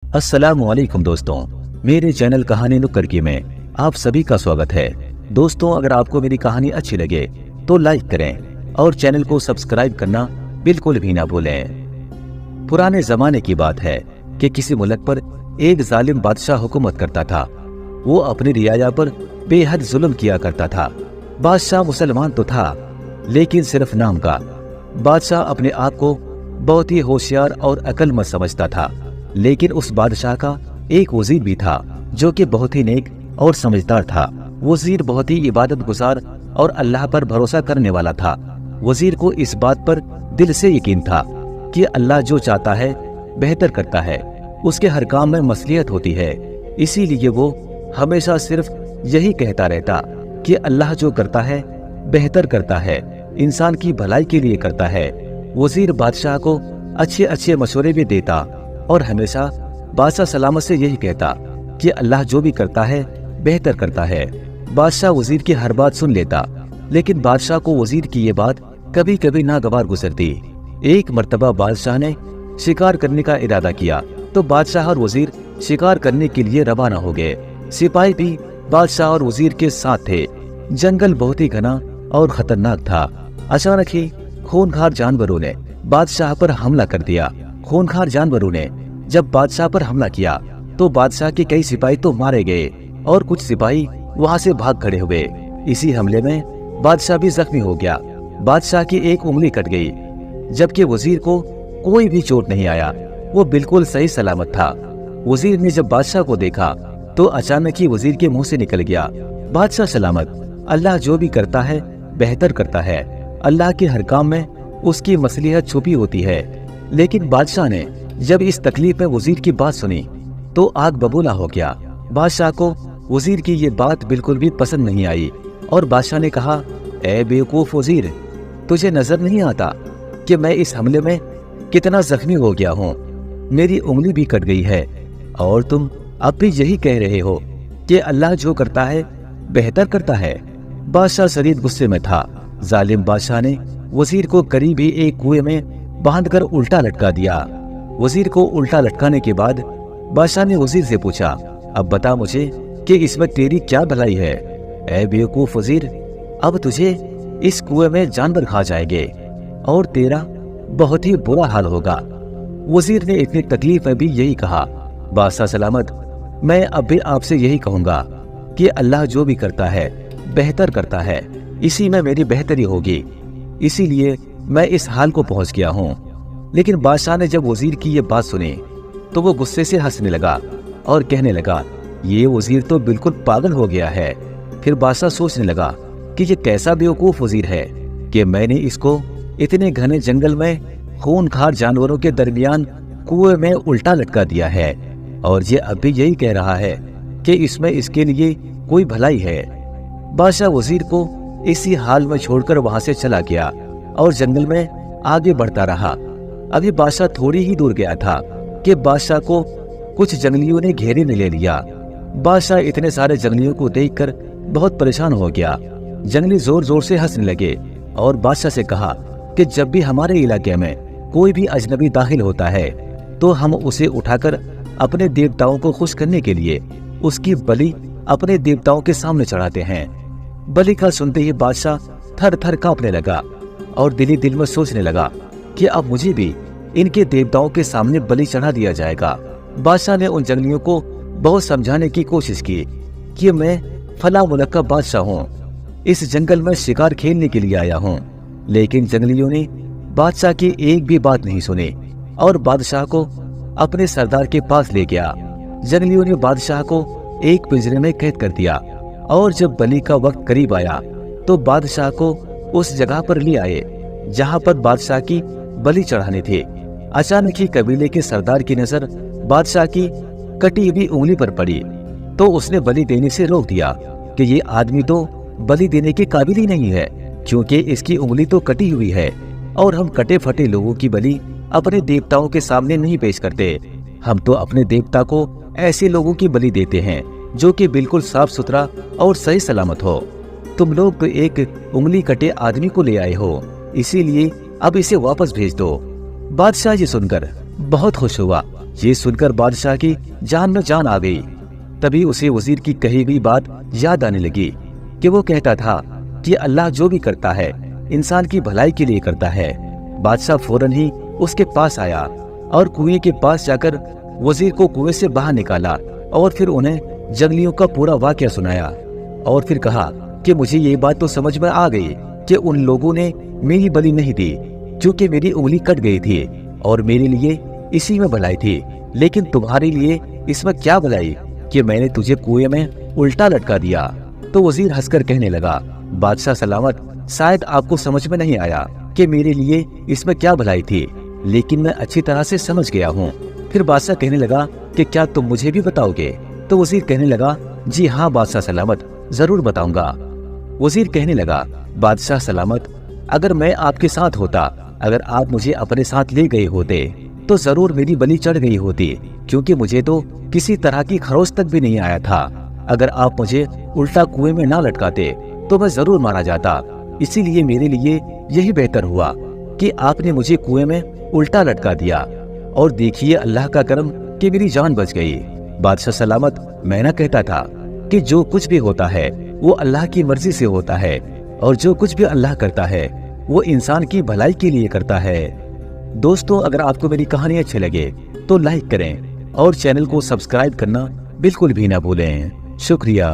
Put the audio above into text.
अस्सलाम वालेकुम दोस्तों, मेरे चैनल कहानी नुक्कड़ में आप सभी का स्वागत है। दोस्तों, अगर आपको मेरी कहानी अच्छी लगे तो लाइक करें और चैनल को सब्सक्राइब करना बिल्कुल भी ना भूलें। पुराने जमाने की बात है कि किसी मुल्क पर एक जालिम बादशाह हुकूमत करता था। वो अपनी रियाया पर बेहद जुल्म किया करता था। बादशाह मुसलमान तो था, लेकिन सिर्फ नाम का। बादशाह अपने आप को बहुत ही होशियार और अक्लमंद समझता था, लेकिन उस बादशाह का एक वजीर भी था जो कि बहुत ही नेक और समझदार था। वजीर बहुत ही इबादत गुजार और अल्लाह पर भरोसा करने वाला था। वजीर को इस बात पर दिल से यकीन था कि अल्लाह जो चाहता है बेहतर करता है, उसके हर काम में मसलियत होती है। इसीलिए वो हमेशा सिर्फ यही कहता रहता कि अल्लाह जो करता है बेहतर करता है, इंसान की भलाई के लिए करता है। वजीर बादशाह को अच्छे अच्छे मशवरे भी देता और हमेशा बादशाह सलामत से यही कहता कि अल्लाह जो भी करता है बेहतर करता है। बादशाह वजीर की हर बात सुन लेता, लेकिन बादशाह को वजीर की ये बात कभी कभी नागवार गुजरती। एक मर्तबा बादशाह ने शिकार करने का इरादा किया तो बादशाह और वजीर शिकार करने के लिए रवाना हो गए। सिपाही भी बादशाह और वजीर के साथ थे। जंगल बहुत ही घना और खतरनाक था। अचानक ही खूनखार जानवरों ने बादशाह पर हमला कर दिया। खूनखार जानवरों ने जब बादशाह पर हमला किया तो बादशाह के कई सिपाही तो मारे गए और कुछ सिपाही वहां से भाग खड़े हुए। इसी हमले में बादशाह भी जख्मी हो गया। बादशाह की एक उंगली कट गई, जबकि वजीर को कोई भी चोट नहीं आया। वो बिल्कुल सही सलामत था। वजीर ने जब बादशाह को देखा तो अचानक ही वजीर के मुंह से निकल गया, बादशाह सलामत। अल्लाह जो भी करता है बेहतर करता है। अल्लाह के हर काम में उसकी मसलिहत छुपी होती है। लेकिन बादशाह ने जब इस तकलीफ में वजीर की बात सुनी तो आग बबूला हो गया। बादशाह को वजीर की ये बात बिल्कुल भी पसंद नहीं आई और बादशाह ने कहा, ए बेवकूफ वजीर, तुझे नजर नहीं आता कि मैं इस हमले में कितना जख्मी हो गया हूँ? मेरी उंगली भी कट गई है और तुम अब भी यही कह रहे हो कि अल्लाह जो करता है बेहतर करता है। बादशाह शदीद गुस्से में था। जालिम बादशाह ने वजीर को करीब ही एक कुएं में बांधकर उल्टा लटका दिया। वजीर को उल्टा लटकाने के बाद बादशाह ने वजीर से पूछा, अब बता मुझे कि इसमें तेरी क्या भलाई है? ऐ बेवकूफ वजीर, अब तुझे इस कुएं में जानवर खा जाएंगे और तेरा बहुत ही बुरा हाल होगा। वजीर ने इतनी तकलीफ में भी यही कहा, बादशाह सलामत, मैं अब भी आपसे यही कहूंगा कि अल्लाह जो भी करता है बेहतर करता है, इसी में मेरी बेहतरी होगी। इसीलिए मैं इस हाल को पहुंच गया हूँ। लेकिन बादशाह ने जब वजीर की ये बात सुनी तो वो गुस्से से हंसने लगा और कहने लगा, ये वजीर तो बिल्कुल पागल हो गया है। फिर बादशाह सोचने लगा कि ये कैसा बेवकूफ वजीर है कि मैंने इसको इतने घने जंगल में खूनखार जानवरों के दरमियान कुएं में उल्टा लटका दिया है और ये अब भी यही कह रहा है कि इसमें इसके लिए कोई भलाई है। बादशाह वजीर को इसी हाल में छोड़कर वहां से चला गया और जंगल में आगे बढ़ता रहा। अभी बादशाह थोड़ी ही दूर गया था कि बादशाह को कुछ जंगलियों ने घेरे में ले लिया। बादशाह इतने सारे जंगलियों को देखकर बहुत परेशान हो गया। जंगली जोर जोर से हंसने लगे और बादशाह से कहा कि जब भी हमारे इलाके में कोई भी अजनबी दाखिल होता है तो हम उसे उठाकर अपने देवताओं को खुश करने के लिए उसकी बलि अपने देवताओं के सामने चढ़ाते हैं। बलि का सुनते ही बादशाह थर थर कांपने लगा और दिल ही दिल में सोचने लगा कि अब मुझे भी इनके देवताओं के सामने बलि चढ़ा दिया जाएगा। बादशाह ने उन जंगलियों को बहुत समझाने की कोशिश की कि मैं फला मुल्क का बादशाह हूँ, इस जंगल में शिकार खेलने के लिए आया हूँ। लेकिन जंगलियों ने बादशाह की एक भी बात नहीं सुनी और बादशाह को अपने सरदार के पास ले गया। जंगलियों ने बादशाह को एक पिंजरे में कैद कर दिया और जब बलि का वक्त करीब आया तो बादशाह को उस जगह पर ले आए जहां पर बादशाह की बलि चढ़ानी थी। अचानक ही कबीले के सरदार की नजर बादशाह की कटी हुई उंगली पर पड़ी तो उसने बलि देने से रोक दिया कि ये आदमी तो बलि देने के काबिल ही नहीं है, क्योंकि इसकी उंगली तो कटी हुई है और हम कटे फटे लोगों की बलि अपने देवताओं के सामने नहीं पेश करते। हम तो अपने देवता को ऐसे लोगों की बलि देते हैं जो कि बिल्कुल साफ सुथरा और सही सलामत हो। तुम लोग तो एक उंगली कटे आदमी को ले आए हो, इसीलिए अब इसे वापस भेज दो। बादशाह ये सुनकर बहुत खुश हुआ। ये सुनकर बादशाह की जान में जान आ गई। तभी उसे वजीर की कही हुई बात याद आने लगी कि वो कहता था कि अल्लाह जो भी करता है इंसान की भलाई के लिए करता है। बादशाह फौरन ही उसके पास आया और कुएं के पास जाकर वजीर को कुएं से बाहर निकाला और फिर उन्हें जंगलियों का पूरा वाकया सुनाया और फिर कहा कि मुझे ये बात तो समझ में आ गई कि उन लोगों ने मेरी बलि नहीं दी क्योंकि मेरी उंगली कट गई थी और मेरे लिए इसी में भलाई थी, लेकिन तुम्हारे लिए इसमें क्या भलाई कि मैंने तुझे कुएं में उल्टा लटका दिया। तो वजीर हंसकर कहने लगा, बादशाह सलामत, शायद आपको समझ में नहीं आया कि मेरे लिए इसमें क्या भलाई थी, लेकिन मैं अच्छी तरह से समझ गया हूँ। फिर बादशाह कहने लगा कि क्या तुम मुझे भी बताओगे? तो वजीर कहने लगा, जी हाँ बादशाह सलामत, जरूर बताऊंगा। वजीर कहने लगा, बादशाह सलामत, अगर मैं आपके साथ होता, अगर आप मुझे अपने साथ ले गए होते तो जरूर मेरी बलि चढ़ गई होती, क्योंकि मुझे तो किसी तरह की खरोच तक भी नहीं आया था। अगर आप मुझे उल्टा कुएं में ना लटकाते तो मैं जरूर मारा जाता। इसीलिए मेरे लिए यही बेहतर हुआ कि आपने मुझे कुएं में उल्टा लटका दिया, और देखिए अल्लाह का करम कि मेरी जान बच गई। बादशाह सलामत, मैं ना कहता था कि जो कुछ भी होता है वो अल्लाह की मर्जी से होता है, और जो कुछ भी अल्लाह करता है वो इंसान की भलाई के लिए करता है। दोस्तों, अगर आपको मेरी कहानी अच्छी लगे तो लाइक करें और चैनल को सब्सक्राइब करना बिल्कुल भी ना भूलें। शुक्रिया।